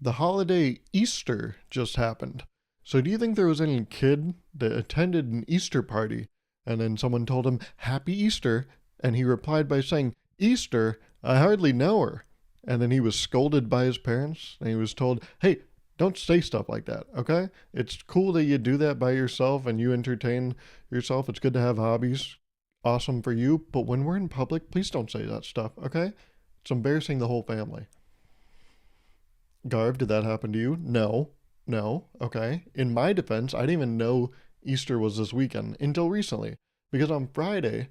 The holiday Easter just happened. So do you think there was any kid that attended an Easter party and then someone told him Happy Easter and he replied by saying, Easter? I hardly know her. And then he was scolded by his parents and he was told, hey, don't say stuff like that, okay? It's cool that you do that by yourself and you entertain yourself. It's good to have hobbies. Awesome for you. But when we're in public, please don't say that stuff, okay? It's embarrassing the whole family. Garv, did that happen to you? No. No. Okay. In my defense, I didn't even know Easter was this weekend until recently. Because on Friday,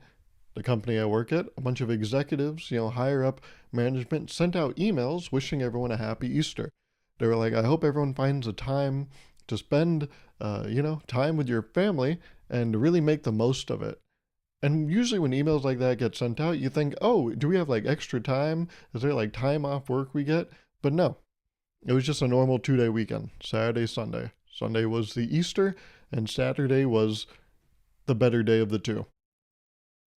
the company I work at, a bunch of executives, higher up management, sent out emails wishing everyone a happy Easter. They were like, I hope everyone finds a time to spend, time with your family and really make the most of it. And usually when emails like that get sent out, you think, oh, do we have like extra time? Is there like time off work we get? But no, it was just a normal 2 day weekend, Saturday, Sunday. Sunday was the Easter, and Saturday was the better day of the two.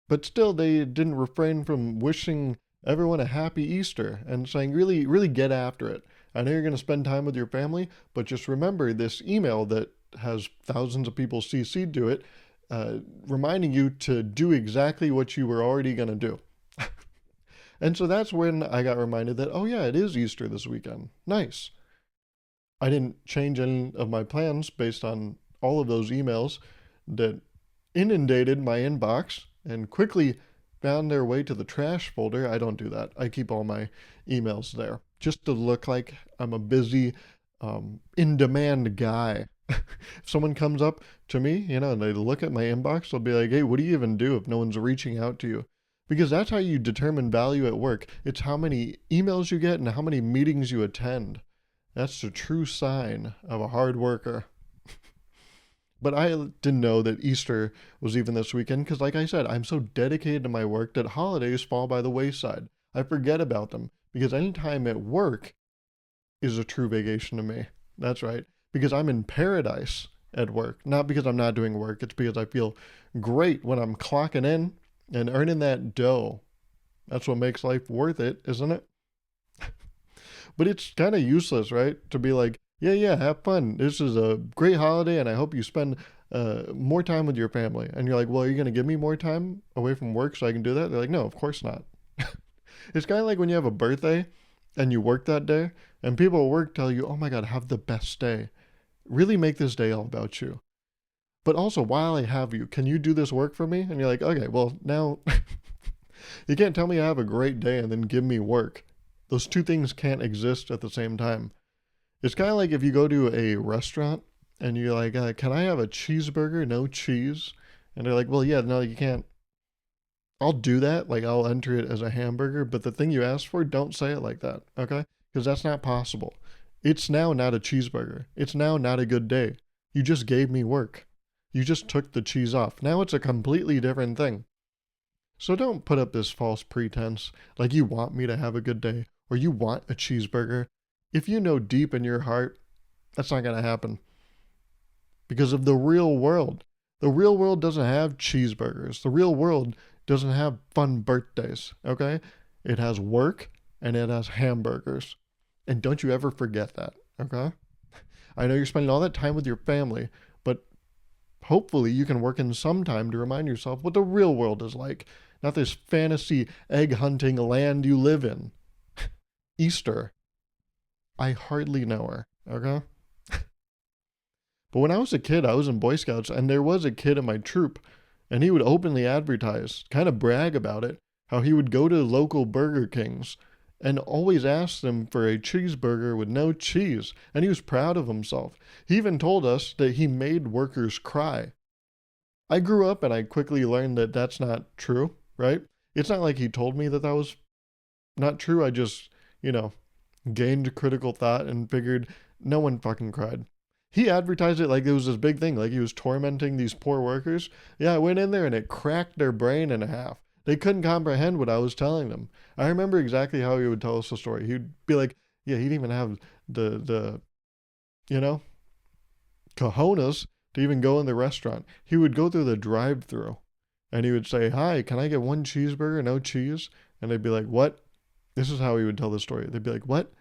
But still, they didn't refrain from wishing everyone a happy Easter and saying, really, really get after it. I know you're going to spend time with your family, but just remember this email that has thousands of people CC'd to it, reminding you to do exactly what you were already going to do. And so that's when I got reminded that, oh yeah, it is Easter this weekend. Nice. I didn't change any of my plans based on all of those emails that inundated my inbox and quickly found their way to the trash folder. I don't do that. I keep all my emails there just to look like I'm a busy, in demand guy. If someone comes up to me, and they look at my inbox, they'll be like, hey, what do you even do if no one's reaching out to you? Because that's how you determine value at work. It's how many emails you get and how many meetings you attend. That's the true sign of a hard worker. But I didn't know that Easter was even this weekend because, like I said, I'm so dedicated to my work that holidays fall by the wayside. I forget about them because any time at work is a true vacation to me. That's right. Because I'm in paradise at work. Not because I'm not doing work. It's because I feel great when I'm clocking in and earning that dough. That's what makes life worth it, isn't it? But it's kind of useless, right? To be like, yeah, yeah, have fun. This is a great holiday, and I hope you spend more time with your family. And you're like, well, are you going to give me more time away from work so I can do that? They're like, no, of course not. It's kind of like when you have a birthday and you work that day, and people at work tell you, oh my God, have the best day. Really make this day all about you. But also, while I have you, can you do this work for me? And you're like, okay, well, now you can't tell me I have a great day and then give me work. Those two things can't exist at the same time. It's kind of like if you go to a restaurant and you're like, can I have a cheeseburger, no cheese? And they're like, well, yeah, no, you can't. I'll do that. Like, I'll enter it as a hamburger, but the thing you asked for, don't say it like that, okay? Because that's not possible. It's now not a cheeseburger. It's now not a good day. You just gave me work. You just took the cheese off. Now it's a completely different thing. So don't put up this false pretense like you want me to have a good day or you want a cheeseburger. If you know deep in your heart, that's not going to happen. Because of the real world. The real world doesn't have cheeseburgers. The real world doesn't have fun birthdays, okay? It has work and it has hamburgers. And don't you ever forget that, okay? I know you're spending all that time with your family, but hopefully you can work in some time to remind yourself what the real world is like, not this fantasy egg hunting land you live in. Easter. I hardly know her, okay? But when I was a kid, I was in Boy Scouts, and there was a kid in my troop, and he would openly advertise, kind of brag about it, how he would go to local Burger Kings and always ask them for a cheeseburger with no cheese, and he was proud of himself. He even told us that he made workers cry. I grew up and I quickly learned that that's not true, right? It's not like he told me that that was not true. I just, gained critical thought and figured no one fucking cried. He advertised it like it was this big thing, like he was tormenting these poor workers. Yeah, I went in there and it cracked their brain in half. They couldn't comprehend what I was telling them. I remember exactly how he would tell us the story. He'd be like, yeah, he didn't even have the you know, cojones to even go in the restaurant. He would go through the drive-through and he would say, hi, can I get one cheeseburger, no cheese? And they'd be like, what? This is how he would tell the story. They'd be like, what?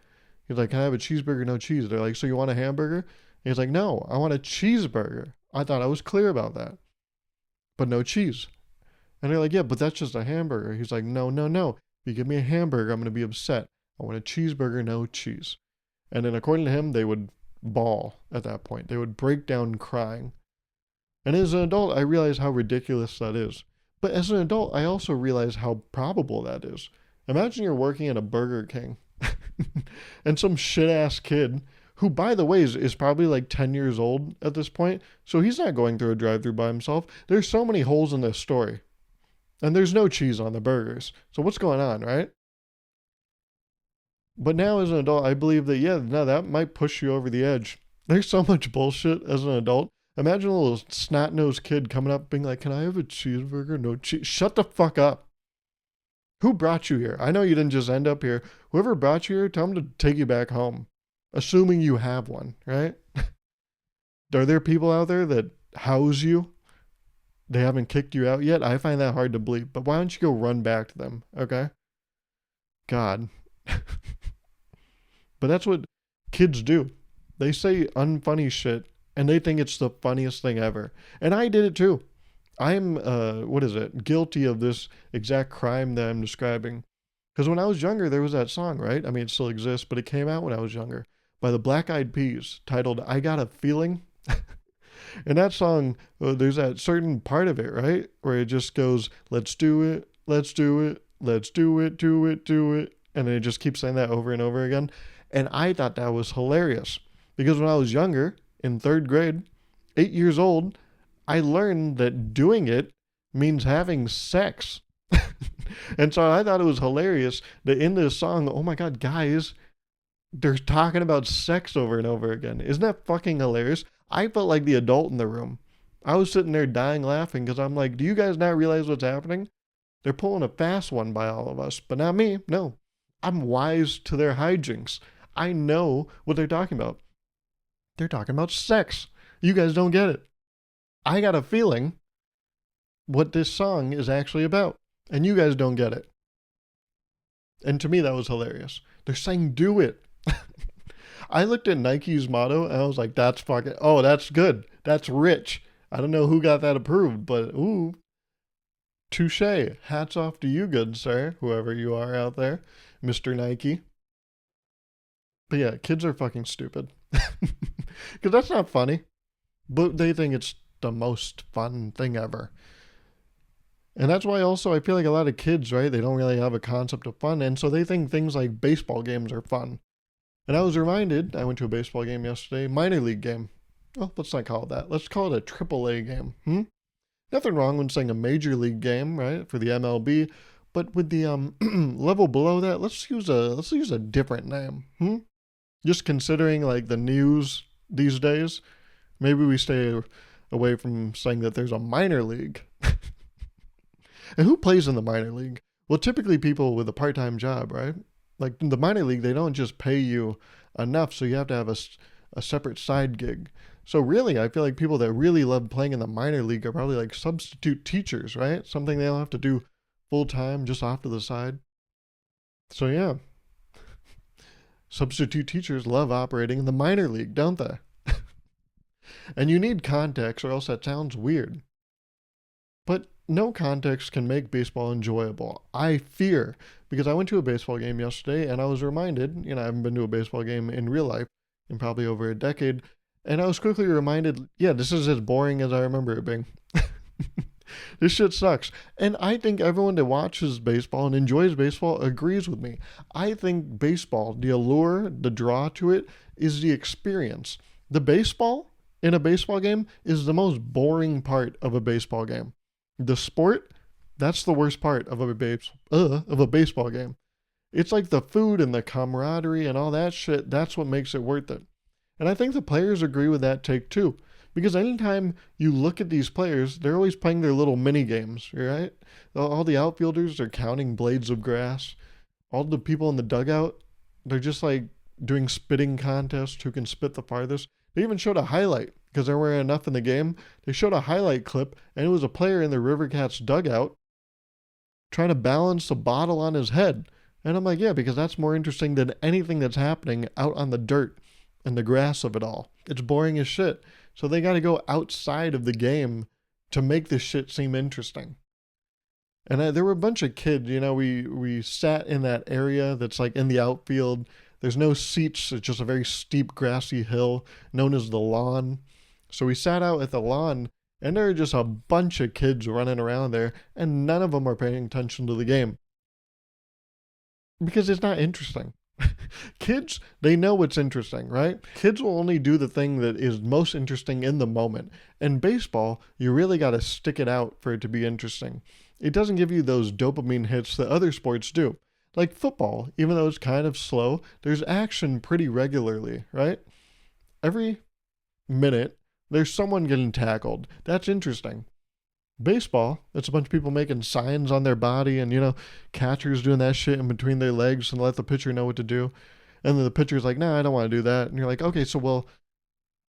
He's like, can I have a cheeseburger, no cheese? They're like, so you want a hamburger? And he's like, no, I want a cheeseburger. I thought I was clear about that, but no cheese. And they're like, yeah, but that's just a hamburger. He's like, no, no, no. If you give me a hamburger, I'm going to be upset. I want a cheeseburger, no cheese. And then according to him, they would bawl at that point. They would break down crying. And as an adult, I realize how ridiculous that is. But as an adult, I also realize how probable that is. Imagine you're working at a Burger King and some shit ass kid, who, by the way, is probably like 10 years old at this point, so he's not going through a drive thru by himself. There's so many holes in this story. And there's no cheese on the burgers. So what's going on, right? But now as an adult, I believe that, yeah, no, that might push you over the edge. There's so much bullshit as an adult. Imagine a little snot-nosed kid coming up being like, can I have a cheeseburger? No cheese. Shut the fuck up. Who brought you here? I know you didn't just end up here. Whoever brought you here, tell them to take you back home. Assuming you have one, right? Are there people out there that house you? They haven't kicked you out yet? I find that hard to believe. But why don't you go run back to them, okay? God. But that's what kids do. They say unfunny shit, and they think it's the funniest thing ever. And I did it too. I'm, guilty of this exact crime that I'm describing. Because when I was younger, there was that song, right? I mean, it still exists, but it came out when I was younger, by the Black Eyed Peas, titled I Got a Feeling. And that song, there's that certain part of it, right? Where it just goes, let's do it, let's do it, let's do it, do it, do it. And then it just keeps saying that over and over again. And I thought that was hilarious. Because when I was younger, in 3rd grade, 8 years old, I learned that doing it means having sex. And so I thought it was hilarious that in this song, oh my God, guys, they're talking about sex over and over again. Isn't that fucking hilarious? I felt like the adult in the room. I was sitting there dying laughing because I'm like, do you guys not realize what's happening? They're pulling a fast one by all of us, but not me. No, I'm wise to their hijinks. I know what they're talking about. They're talking about sex. You guys don't get it. I got a feeling what this song is actually about, and you guys don't get it. And to me, that was hilarious. They're saying do it. I looked at Nike's motto and I was like, that's fucking, oh, that's good. That's rich. I don't know who got that approved, but ooh, touche. Hats off to you, good sir, whoever you are out there, Mr. Nike. But yeah, kids are fucking stupid. Because that's not funny. But they think it's the most fun thing ever. And that's why also I feel like a lot of kids, right, they don't really have a concept of fun. And so they think things like baseball games are fun. And I was reminded, I went to a baseball game yesterday, minor league game. Oh, let's not call it that. Let's call it a AAA game. Nothing wrong with saying a major league game, right, for the MLB. But with the level below that, let's use a different name. Just considering like the news these days, maybe we stay away from saying that there's a minor league. And who plays in the minor league? Well, typically people with a part-time job, right? Like in the minor league, they don't just pay you enough, so you have to have a separate side gig. So really, I feel like people that really love playing in the minor league are probably like substitute teachers, right? Something they don't have to do full-time, just off to the side. So yeah, substitute teachers love operating in the minor league, don't they? And you need context or else that sounds weird. But no context can make baseball enjoyable, I fear, because I went to a baseball game yesterday and I was reminded, I haven't been to a baseball game in real life in probably over a decade, and I was quickly reminded, yeah, this is as boring as I remember it being. This shit sucks. And I think everyone that watches baseball and enjoys baseball agrees with me. I think baseball, the allure, the draw to it, is the experience. The baseball in a baseball game is the most boring part of a baseball game. The sport, that's the worst part of a baseball game. It's like the food and the camaraderie and all that shit, that's what makes it worth it. And I think the players agree with that take too. Because anytime you look at these players, they're always playing their little mini games, right? All the outfielders are counting blades of grass. All the people in the dugout, they're just like doing spitting contests, who can spit the farthest. They even showed a highlight, because there weren't enough in the game. They showed a highlight clip, and it was a player in the River Cats dugout trying to balance a bottle on his head. And I'm like, yeah, because that's more interesting than anything that's happening out on the dirt and the grass of it all. It's boring as shit. So they got to go outside of the game to make this shit seem interesting. And there were a bunch of kids, we sat in that area that's like in the outfield. There's no seats. It's just a very steep grassy hill known as the lawn. So we sat out at the lawn, and there are just a bunch of kids running around there, and none of them are paying attention to the game because it's not interesting. Kids, they know what's interesting, right? Kids will only do the thing that is most interesting in the moment. In baseball, you really got to stick it out for it to be interesting. It doesn't give you those dopamine hits that other sports do. Like football, even though it's kind of slow, there's action pretty regularly, right? Every minute, there's someone getting tackled. That's interesting. Baseball, it's a bunch of people making signs on their body and, catchers doing that shit in between their legs and let the pitcher know what to do. And then the pitcher's like, nah, I don't want to do that. And you're like, okay, so, well,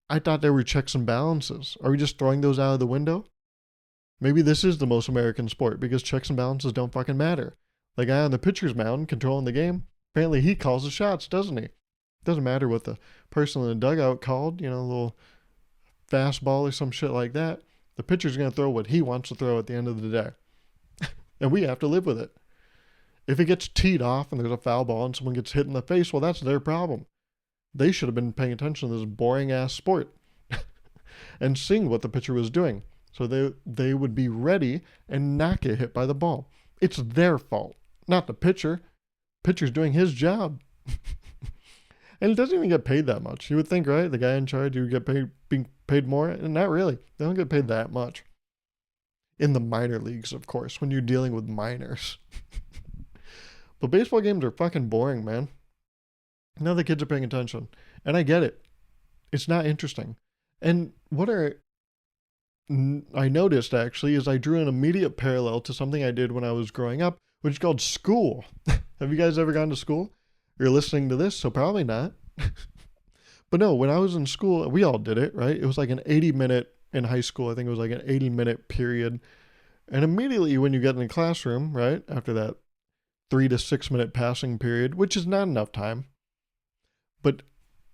I thought there were checks and balances. Are we just throwing those out of the window? Maybe this is the most American sport because checks and balances don't fucking matter. The guy on the pitcher's mound controlling the game, apparently he calls the shots, doesn't he? Doesn't matter what the person in the dugout called, a little fastball or some shit like that. The pitcher's going to throw what he wants to throw at the end of the day. And we have to live with it. If it gets teed off and there's a foul ball and someone gets hit in the face, well, that's their problem. They should have been paying attention to this boring ass sport and seeing what the pitcher was doing. So they would be ready and not get hit by the ball. It's their fault, not the pitcher. Pitcher's doing his job. And it doesn't even get paid that much. You would think, right? The guy in charge, you would get being paid more. And not really. They don't get paid that much. In the minor leagues, of course, when you're dealing with minors. But baseball games are fucking boring, man. Now the kids are paying attention. And I get it. It's not interesting. And what I noticed, actually, is I drew an immediate parallel to something I did when I was growing up, which is called school. Have you guys ever gone to school? You're listening to this, so probably not. But no, when I was in school, we all did it, right? It was like an 80-minute, in high school, I think it was like an 80-minute period. And immediately when you get in the classroom, right, after that 3 to 6 minute passing period, which is not enough time. But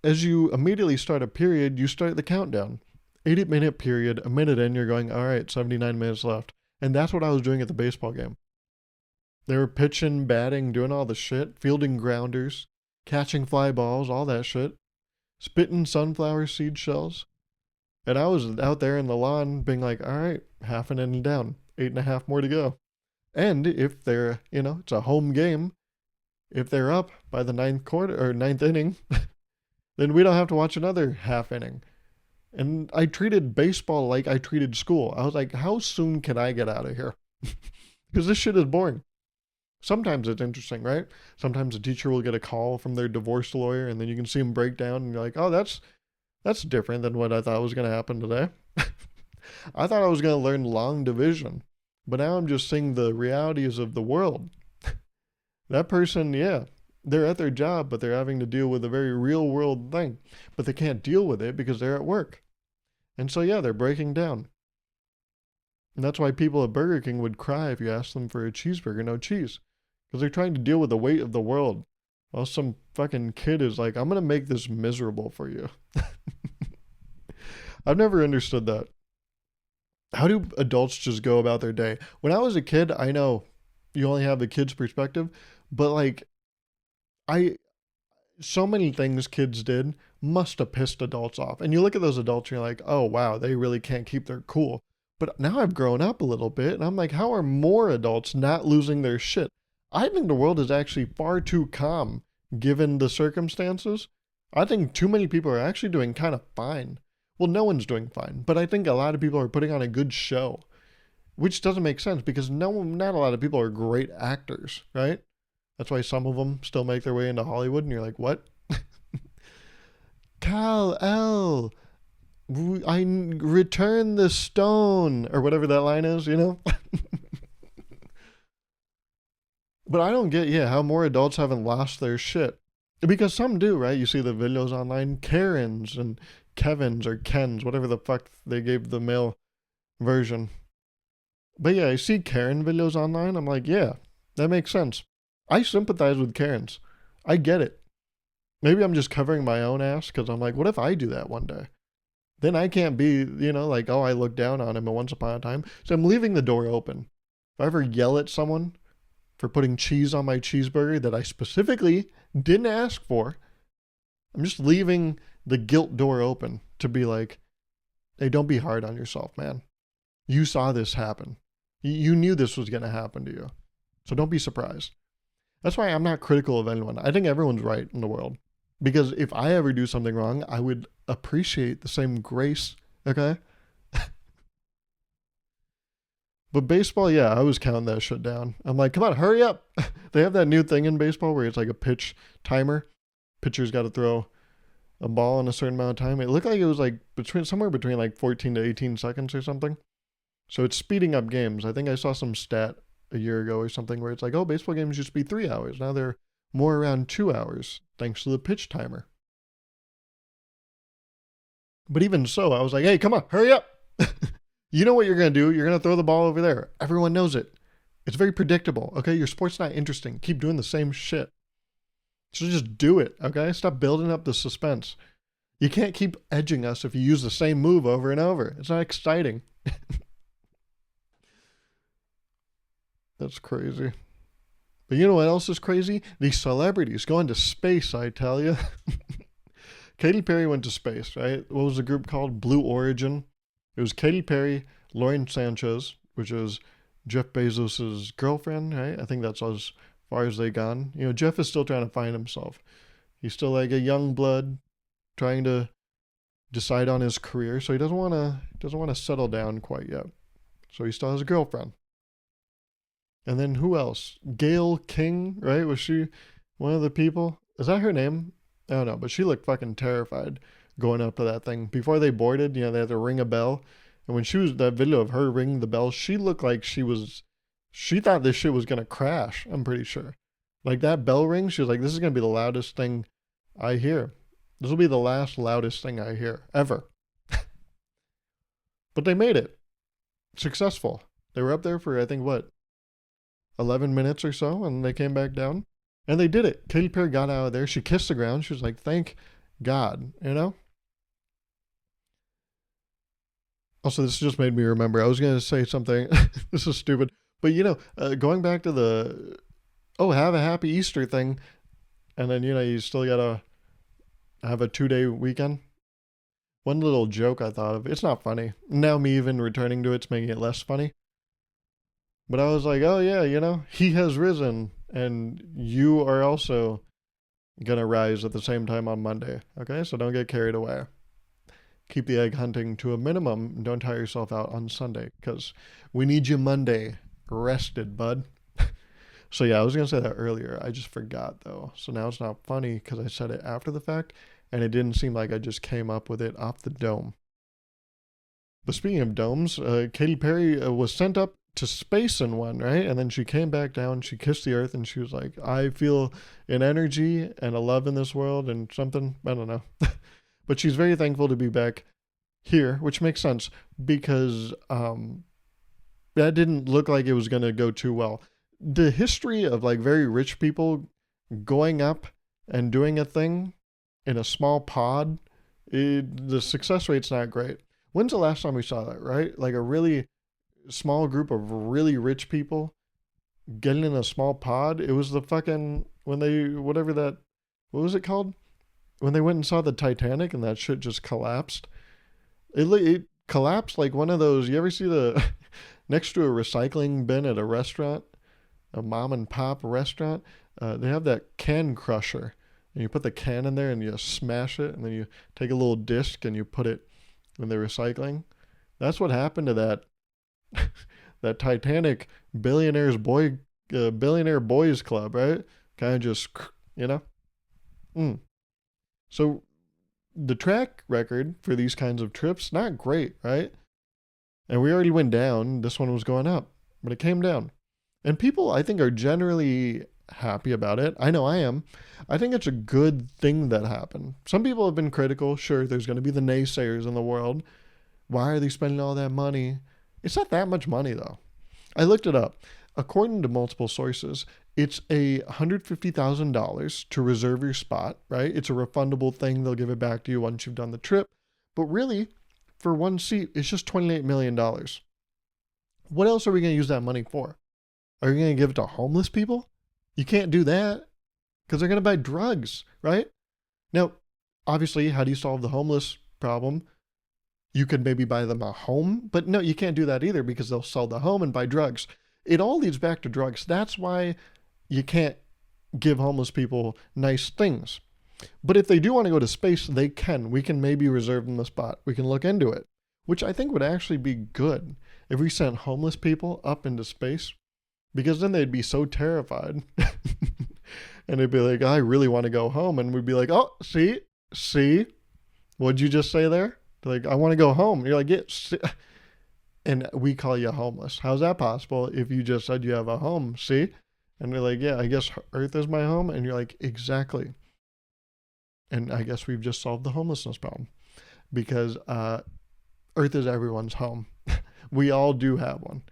as you immediately start a period, you start the countdown. 80-minute period, a minute in, you're going, all right, 79 minutes left. And that's what I was doing at the baseball game. They were pitching, batting, doing all the shit, fielding grounders, catching fly balls, all that shit, spitting sunflower seed shells. And I was out there in the lawn being like, all right, half an inning down, 8.5 more to go. And if they're, it's a home game, if they're up by the ninth inning, then we don't have to watch another half inning. And I treated baseball like I treated school. I was like, how soon can I get out of here? Because this shit is boring. Sometimes it's interesting, right? Sometimes a teacher will get a call from their divorce lawyer and then you can see them break down and you're like, oh, that's different than what I thought was going to happen today. I thought I was going to learn long division, but now I'm just seeing the realities of the world. That person, yeah, they're at their job, but they're having to deal with a very real world thing, but they can't deal with it because they're at work. And so, yeah, they're breaking down. And that's why people at Burger King would cry if you asked them for a cheeseburger, no cheese. Because they're trying to deal with the weight of the world. While some fucking kid is like, I'm going to make this miserable for you. I've never understood that. How do adults just go about their day? When I was a kid, I know you only have the kid's perspective, but like, so many things kids did must have pissed adults off. And you look at those adults and you're like, oh wow, they really can't keep their cool. But now I've grown up a little bit and I'm like, how are more adults not losing their shit? I think the world is actually far too calm given the circumstances. I think too many people are actually doing kind of fine. Well, no one's doing fine, but I think a lot of people are putting on a good show, which doesn't make sense because not a lot of people are great actors, right? That's why some of them still make their way into Hollywood and you're like, what? Kal-El, I return the stone, or whatever that line is, But I don't get, how more adults haven't lost their shit. Because some do, right? You see the videos online, Karens and Kevins or Kens, whatever the fuck they gave the male version. But yeah, I see Karen videos online. I'm like, yeah, that makes sense. I sympathize with Karens. I get it. Maybe I'm just covering my own ass because I'm like, what if I do that one day? Then I can't be, like, oh, I look down on him once upon a time. So I'm leaving the door open. If I ever yell at someone for putting cheese on my cheeseburger that I specifically didn't ask for, I'm just leaving the guilt door open to be like, hey, don't be hard on yourself, man. You saw this happen. You knew this was going to happen to you. So don't be surprised. That's why I'm not critical of anyone. I think everyone's right in the world. Because if I ever do something wrong, I would appreciate the same grace, okay? But baseball, yeah, I was counting that shit down. I'm like, come on, hurry up. They have that new thing in baseball where it's like a pitch timer. Pitcher's got to throw a ball in a certain amount of time. It looked like it was like somewhere between like 14 to 18 seconds or something. So it's speeding up games. I think I saw some stat a year ago or something where it's like, oh, baseball games used to be 3 hours. Now they're more around 2 hours thanks to the pitch timer. But even so, I was like, hey, come on, hurry up. You know what you're going to do. You're going to throw the ball over there. Everyone knows it. It's very predictable. Okay, your sport's not interesting. Keep doing the same shit. So just do it, okay? Stop building up the suspense. You can't keep edging us if you use the same move over and over. It's not exciting. That's crazy. But you know what else is crazy? These celebrities going to space, I tell you. Katy Perry went to space, right? What was the group called? Blue Origin. It was Katy Perry, Lauren Sanchez, which is Jeff Bezos' girlfriend, right? I think that's as far as they gone. Jeff is still trying to find himself. He's still like a young blood trying to decide on his career, so he doesn't want to settle down quite yet. So he still has a girlfriend. And then who else? Gayle King, right? Was she one of the people? Is that her name? I don't know, but she looked fucking terrified going up to that thing. Before they boarded, they had to ring a bell. And when that video of her ringing the bell, she looked like she thought this shit was going to crash, I'm pretty sure. Like that bell ring, she was like, this is going to be the loudest thing I hear. This will be the last loudest thing I hear, ever. But they made it. Successful. They were up there for, I think, 11 minutes or so, and they came back down. And they did it. Katy Perry got out of there. She kissed the ground. She was like, thank God, Also, this just made me remember. I was going to say something. This is stupid. But, going back to the, have a happy Easter thing. And then, you still got to have a 2-day weekend. One little joke I thought of. It's not funny. Now me even returning to it's making it less funny. But I was like, oh yeah, he has risen and you are also going to rise at the same time on Monday. Okay, so don't get carried away. Keep the egg hunting to a minimum and don't tire yourself out on Sunday because we need you Monday rested, bud. So yeah, I was going to say that earlier. I just forgot though. So now it's not funny because I said it after the fact and it didn't seem like I just came up with it off the dome. But speaking of domes, Katy Perry was sent up to space in one, right? And then she came back down, she kissed the earth, and she was like, I feel an energy and a love in this world and something, I don't know. But she's very thankful to be back here, which makes sense because that didn't look like it was going to go too well. The history of like very rich people going up and doing a thing in a small pod, the success rate's not great. When's the last time we saw that, right? Like a really small group of really rich people getting in a small pod. It was the fucking, what was it called? When they went and saw the Titanic and that shit just collapsed. It collapsed like one of those, you ever see next to a recycling bin at a restaurant, a mom and pop restaurant, they have that can crusher. And you put the can in there and you smash it and then you take a little disc and you put it in the recycling. That's what happened to that Titanic billionaire boys club, right? Kind of just, So the track record for these kinds of trips, not great, right? And we already went down. This one was going up, but it came down. And people, I think, are generally happy about it. I know I am. I think it's a good thing that happened. Some people have been critical. Sure, there's going to be the naysayers in the world. Why are they spending all that money? It's not that much money, though. I looked it up. According to multiple sources, It's a $150,000 to reserve your spot, right? It's a refundable thing. They'll give it back to you once you've done the trip. But really, for one seat, it's just $28 million. What else are we going to use that money for? Are you going to give it to homeless people? You can't do that because they're going to buy drugs, right? Now, obviously, how do you solve the homeless problem? You could maybe buy them a home, but no, you can't do that either because they'll sell the home and buy drugs. It all leads back to drugs. That's why you can't give homeless people nice things. But if they do want to go to space, they can. We can maybe reserve them a spot. We can look into it, which I think would actually be good if we sent homeless people up into space, because then they'd be so terrified. And they'd be like, I really want to go home. And we'd be like, oh, see, what'd you just say there? They're like, I want to go home. And you're like, yeah, and we call you homeless. How's that possible if you just said you have a home? See? And they're like, yeah, I guess Earth is my home. And you're like, exactly. And I guess we've just solved the homelessness problem because Earth is everyone's home. We all do have one.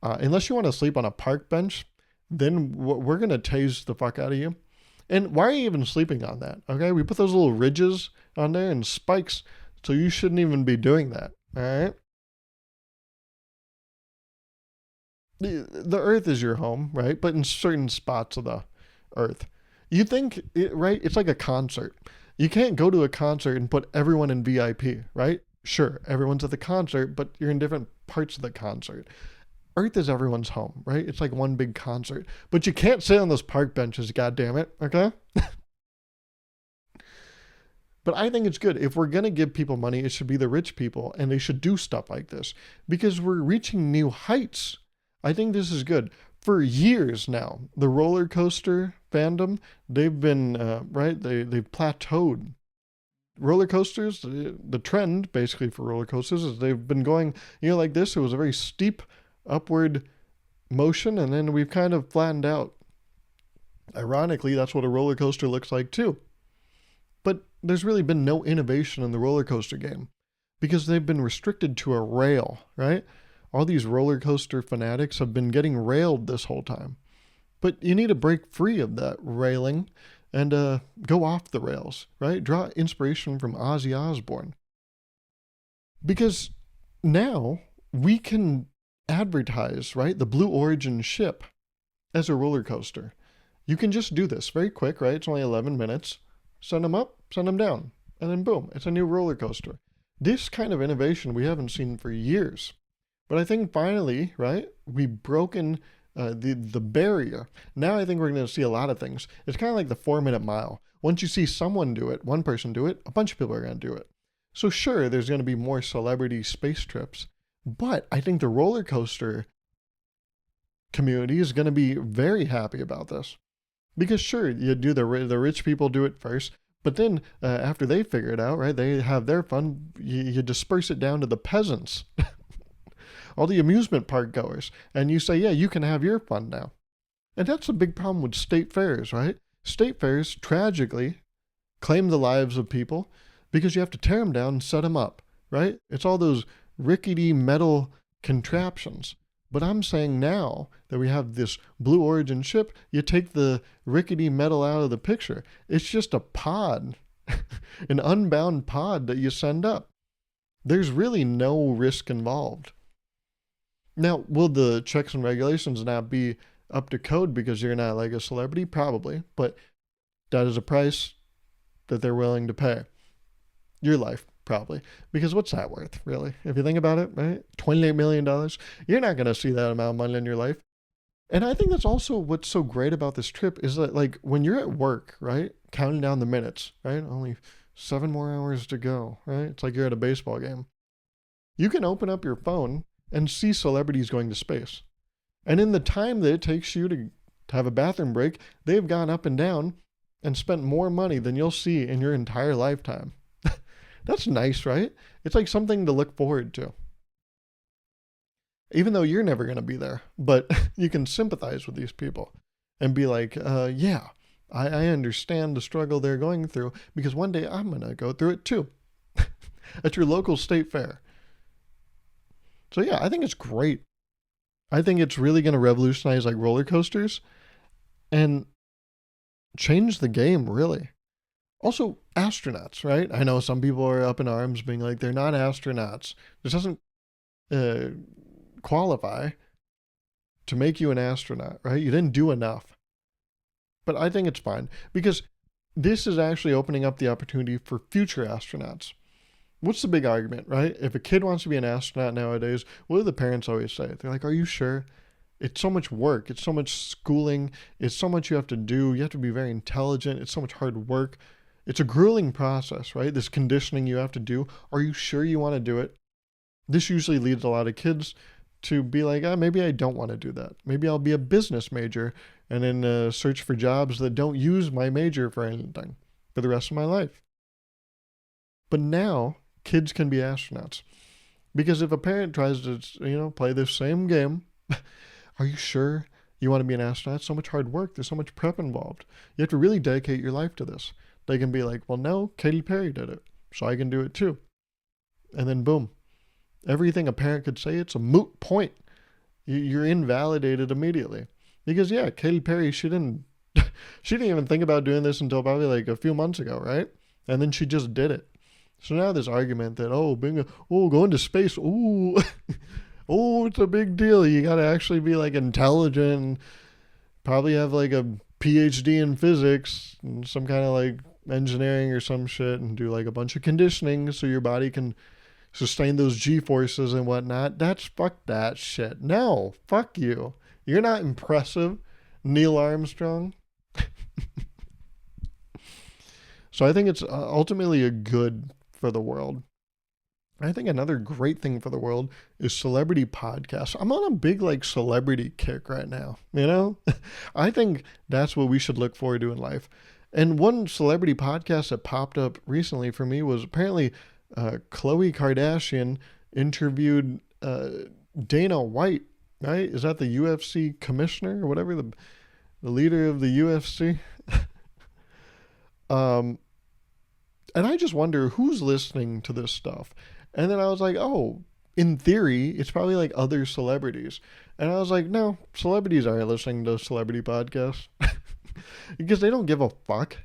Unless you want to sleep on a park bench, then we're going to tase the fuck out of you. And why are you even sleeping on that? Okay, we put those little ridges on there and spikes, so you shouldn't even be doing that. All right. The Earth is your home, right? But in certain spots of the Earth, you think, right? It's like a concert. You can't go to a concert and put everyone in VIP, right? Sure, everyone's at the concert, but you're in different parts of the concert. Earth is everyone's home, right? It's like one big concert. But you can't sit on those park benches, goddammit, okay? But I think it's good. If we're going to give people money, it should be the rich people, and they should do stuff like this because we're reaching new heights. I think this is good. For years now, the roller coaster fandom, they've been, right, they've plateaued. Roller coasters, the trend basically for roller coasters is they've been going, like this. It was a very steep upward motion, and then we've kind of flattened out. Ironically, that's what a roller coaster looks like too. But there's really been no innovation in the roller coaster game because they've been restricted to a rail, right? All these roller coaster fanatics have been getting railed this whole time. But you need to break free of that railing and go off the rails, right? Draw inspiration from Ozzy Osbourne. Because now we can advertise, right, the Blue Origin ship as a roller coaster. You can just do this very quick, right? It's only 11 minutes. Send them up, send them down, and then boom, it's a new roller coaster. This kind of innovation we haven't seen for years. But I think finally, right, we've broken the barrier. Now I think we're going to see a lot of things. It's kind of like the 4-minute mile. Once you see someone do it, one person do it, a bunch of people are going to do it. So sure, there's going to be more celebrity space trips, but I think the roller coaster community is going to be very happy about this. Because sure, you do the rich people do it first, but then after they figure it out, right, they have their fun, you disperse it down to the peasants. All the amusement park goers, and you say, yeah, you can have your fun now. And that's a big problem with state fairs, right? State fairs tragically claim the lives of people because you have to tear them down and set them up, right? It's all those rickety metal contraptions. But I'm saying now that we have this Blue Origin ship, you take the rickety metal out of the picture. It's just a pod, an unbound pod that you send up. There's really no risk involved. Now, will the checks and regulations not be up to code because you're not like a celebrity? Probably, but that is a price that they're willing to pay. Your life, probably. Because what's that worth, really? If you think about it, right? $28 million? You're not going to see that amount of money in your life. And I think that's also what's so great about this trip is that, like, when you're at work, right? Counting down the minutes, right? Only 7 more hours to go, right? It's like you're at a baseball game. You can open up your phone and see celebrities going to space. And in the time that it takes you to have a bathroom break, they've gone up and down and spent more money than you'll see in your entire lifetime. That's nice, right? It's like something to look forward to. Even though you're never going to be there, but you can sympathize with these people and be like, yeah, I understand the struggle they're going through because one day I'm going to go through it too. At your local state fair. So yeah, I think it's great. I think it's really going to revolutionize like roller coasters. and change the game, really. Also, astronauts, right? I know some people are up in arms being like, they're not astronauts. This doesn't uh, qualify to make you an astronaut, right? You didn't do enough. But I think it's fine because this is actually opening up the opportunity for future astronauts. What's the big argument, right? If a kid wants to be an astronaut nowadays, what do the parents always say? They're like, are you sure? It's so much work. It's so much schooling. It's so much you have to do. You have to be very intelligent. It's so much hard work. It's a grueling process, right? This conditioning you have to do. Are you sure you want to do it? This usually leads a lot of kids to be like, maybe I don't want to do that. Maybe I'll be a business major and then search for jobs that don't use my major for anything for the rest of my life. But now kids can be astronauts because if a parent tries to, play this same game, are you sure you want to be an astronaut? It's so much hard work. There's so much prep involved. You have to really dedicate your life to this. They can be like, well, no, Katy Perry did it, so I can do it too. And then boom. Everything a parent could say, it's a moot point. You're invalidated immediately. Because yeah, Katy Perry, she didn't even think about doing this until probably like a few months ago, right? And then she just did it. So now this argument that, going to space, it's a big deal. You got to actually be like intelligent and probably have like a PhD in physics and some kind of like engineering or some shit and do like a bunch of conditioning so your body can sustain those G-forces and whatnot. Fuck that shit. No, fuck you. You're not impressive, Neil Armstrong. So I think it's ultimately a good for the world. I think another great thing for the world is celebrity podcasts. I'm on a big like celebrity kick right now, I think that's what we should look forward to in life. And one celebrity podcast that popped up recently for me was apparently Khloe Kardashian interviewed Dana White, right? Is that the UFC commissioner or whatever, the leader of the UFC? And I just wonder who's listening to this stuff. And then I was like, oh, in theory, it's probably like other celebrities. And I was like, no, celebrities aren't listening to celebrity podcasts because they don't give a fuck.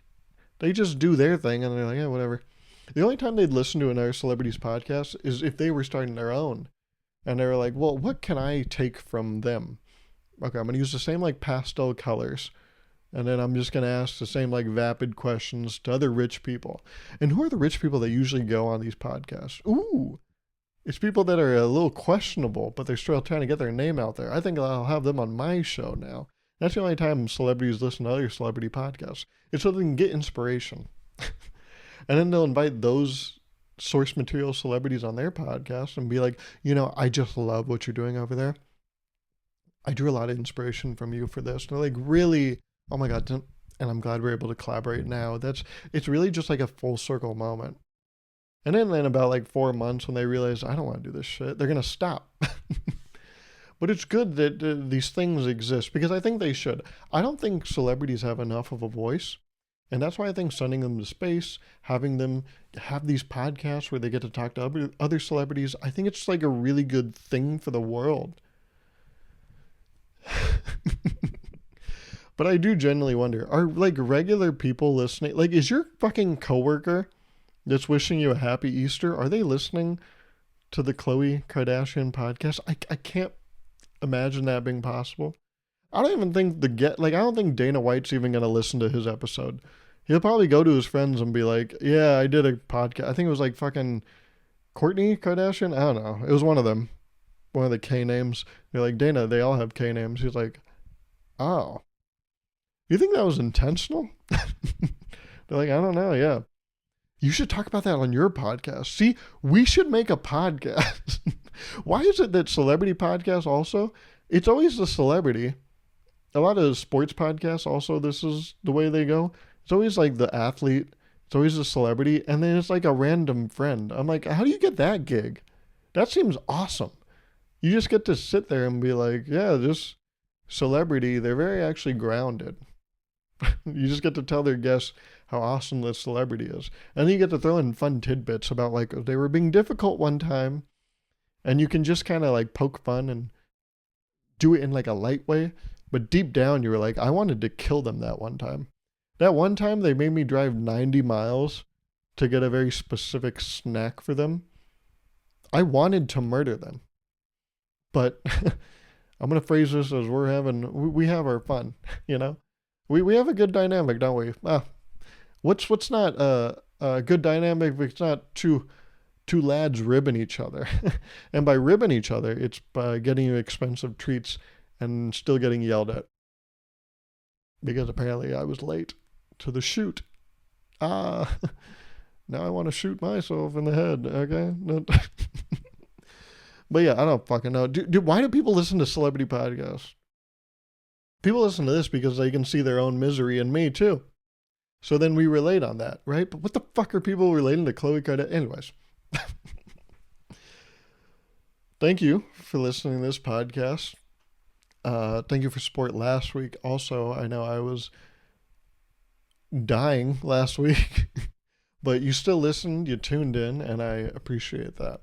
They just do their thing and they're like, yeah, whatever. The only time they'd listen to another celebrity's podcast is if they were starting their own. And they were like, well, what can I take from them? Okay, I'm going to use the same like pastel colors. And then I'm just going to ask the same like vapid questions to other rich people. And who are the rich people that usually go on these podcasts? Ooh, it's people that are a little questionable, but they're still trying to get their name out there. I think I'll have them on my show now. That's the only time celebrities listen to other celebrity podcasts. It's so they can get inspiration. And then they'll invite those source material celebrities on their podcast and be like, I just love what you're doing over there. I drew a lot of inspiration from you for this. And they're like, really? Oh my God. And I'm glad we're able to collaborate now. It's really just like a full circle moment. And then in about like 4 months when they realize, I don't want to do this shit, they're going to stop. But it's good that these things exist because I think they should. I don't think celebrities have enough of a voice. And that's why I think sending them to space, having them have these podcasts where they get to talk to other celebrities, I think it's like a really good thing for the world. But I do genuinely wonder, are like regular people listening? Like, is your fucking coworker that's wishing you a happy Easter, are they listening to the Khloe Kardashian podcast? I can't imagine that being possible. I don't even think I don't think Dana White's even going to listen to his episode. He'll probably go to his friends and be like, yeah, I did a podcast. I think it was like fucking Kourtney Kardashian. I don't know. It was one of them. One of the K names. They're like, Dana, they all have K names. He's like, oh. You think that was intentional? They're like, I don't know. Yeah. You should talk about that on your podcast. See, we should make a podcast. Why is it that celebrity podcasts also, it's always the celebrity. A lot of sports podcasts also, this is the way they go. It's always like the athlete. It's always a celebrity. And then it's like a random friend. I'm like, how do you get that gig? That seems awesome. You just get to sit there and be like, yeah, this celebrity, they're very actually grounded. You just get to tell their guests how awesome this celebrity is. And then you get to throw in fun tidbits about like they were being difficult one time. And you can just kind of like poke fun and do it in like a light way. But deep down, you were like, I wanted to kill them that one time. That one time they made me drive 90 miles to get a very specific snack for them. I wanted to murder them. But I'm going to phrase this as we have our fun, you know? We have a good dynamic, don't we? What's not a good dynamic if it's not two lads ribbing each other? And by ribbing each other, it's by getting you expensive treats and still getting yelled at. Because apparently I was late to the shoot. Now I want to shoot myself in the head, okay? But yeah, I don't fucking know. Dude, why do people listen to celebrity podcasts? People listen to this because they can see their own misery in me too. So then we relate on that, right? But what the fuck are people relating to Khloe Kardashian? Anyways. Thank you for listening to this podcast. Thank you for support last week. Also, I know I was dying last week, but you still listened, you tuned in, and I appreciate that.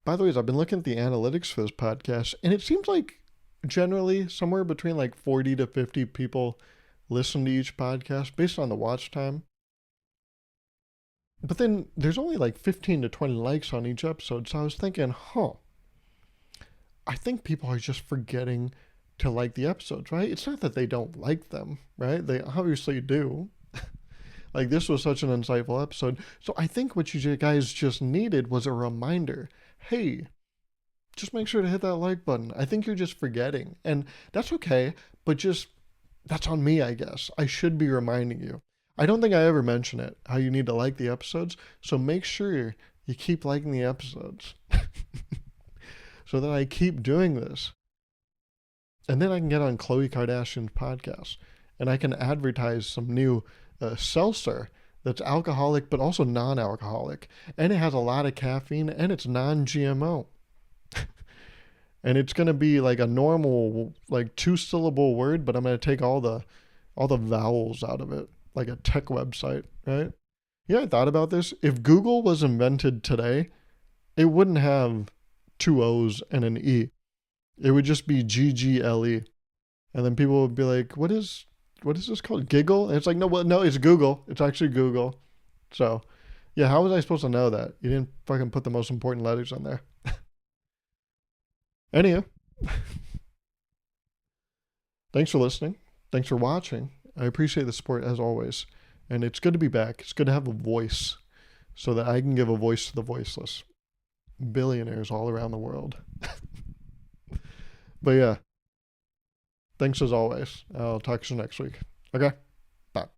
By the way, I've been looking at the analytics for this podcast, and it seems like generally somewhere between like 40 to 50 people listen to each podcast based on the watch time. But then there's only like 15 to 20 likes on each episode, so I was thinking, I think people are just forgetting to like the episodes, right? It's not that they don't like them, right? They obviously do. Like, this was such an insightful episode. So I think what you guys just needed was a reminder. Hey, just make sure to hit that like button. I think you're just forgetting. And that's okay, but just, that's on me, I guess. I should be reminding you. I don't think I ever mention it, how you need to like the episodes. So make sure you keep liking the episodes. So that I keep doing this. And then I can get on Khloe Kardashian's podcast. And I can advertise some new seltzer that's alcoholic but also non-alcoholic, and it has a lot of caffeine, and it's non-GMO. And it's going to be like a normal like 2-syllable word, but I'm going to take all the vowels out of it, like a tech website, right? Yeah, I thought about this. If Google was invented today, it wouldn't have 2 O's and an E. It would just be GGLE. And then people would be like, what is this called? Giggle? And it's like, no, it's Google. It's actually Google. So, yeah, how was I supposed to know that? You didn't fucking put the most important letters on there. Anyway, thanks for listening. Thanks for watching. I appreciate the support as always. And it's good to be back. It's good to have a voice so that I can give a voice to the voiceless. Billionaires all around the world. But yeah. Thanks as always. I'll talk to you next week. Okay?